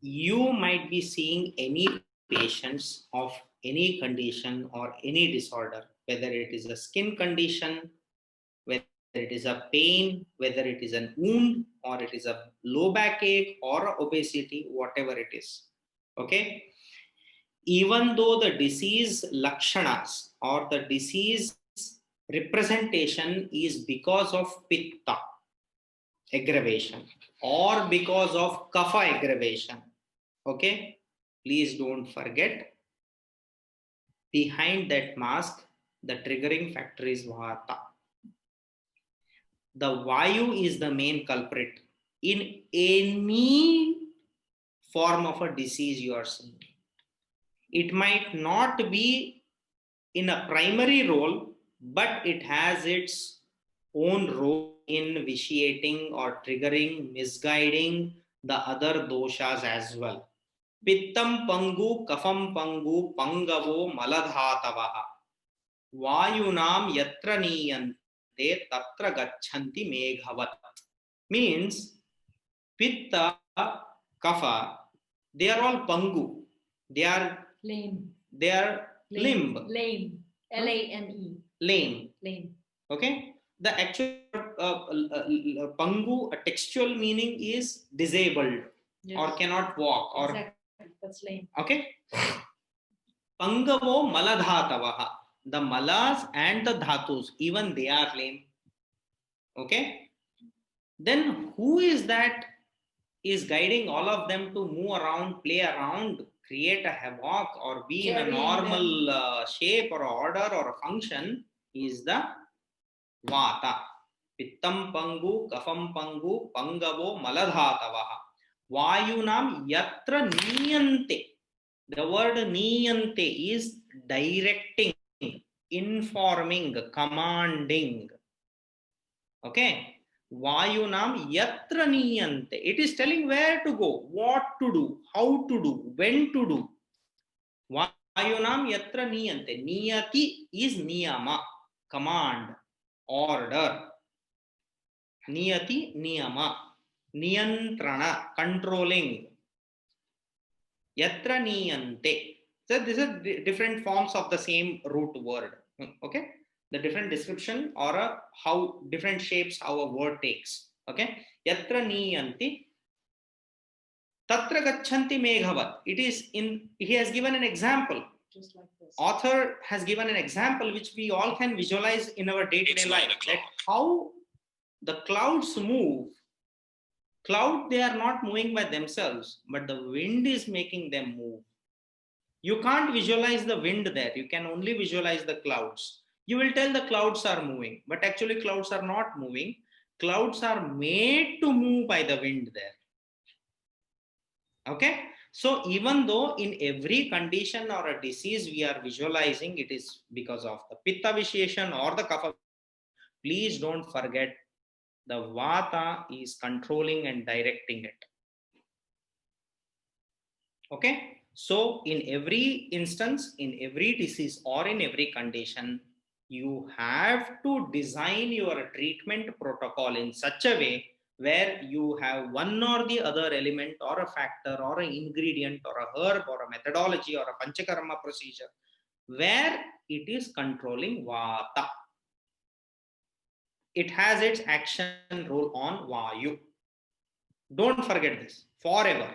you might be seeing any patients of any condition or any disorder, whether it is a skin condition, whether it is a pain, whether it is a wound, or it is a low backache or obesity, whatever it is. Okay. Even though the disease lakshanas or the disease representation is because of pitta aggravation or because of kapha aggravation, okay, please don't forget, behind that mask the triggering factor is vata. The vayu is the main culprit in any form of a disease you are seeing. It might not be in a primary role, but it has its own role in vitiating or triggering, misguiding the other doshas as well. Pittaṃ paṅgu, kaphaṃ paṅgu, paṅgavo, maladhātavaḥ. Vāyunā yatra nīyante, tatra gacchanti meghavat. Means pitta, kapha, they are all paṅgu. They are lame. They are limb. Lame. Lame. Lame. Lame. Okay. The actual paṅgu, a textual meaning is disabled, yes, or cannot walk, or exactly. That's lame. Okay. Paṅgavo maladhātavaḥ. The malas and the dhatus, even they are lame. Okay. Then who is that is guiding all of them to move around, play around, create a havoc, or be in a normal shape or order or a function? Is the vata. Pittaṃ paṅgu, kaphaṃ paṅgu, paṅgavo, maladhātavaḥ. Vāyunā yatra nīyante. The word nīyante is directing, informing, commanding. Okay. Vāyunā yatra nīyante. It is telling where to go, what to do, how to do, when to do. Vāyunā yatra nīyante. Niyati is niyama, command, order. Niyati, niyama, niyantrana, controlling. Yatra nīyante. So these are different forms of the same root word. Okay. The different description or how different shapes how a word takes. Okay. Yatra nīyante, tatra gacchanti meghavat. It is in, he has given an example. Just like this. Author has given an example which we all can visualize in our day-to-day life. That how the clouds move. Cloud, they are not moving by themselves, but the wind is making them move. You can't visualize the wind there. You can only visualize the clouds. You will tell the clouds are moving, but actually clouds are not moving. Clouds are made to move by the wind there. Okay. So even though in every condition or a disease we are visualizing it is because of the pitta vitiation or the kapha, please don't forget the vata is controlling and directing it. Okay. So in every instance, in every disease or in every condition, you have to design your treatment protocol in such a way where you have one or the other element or a factor or an ingredient or a herb or a methodology or a panchakarma procedure where it is controlling vata. It has its action role on vayu. Don't forget this forever.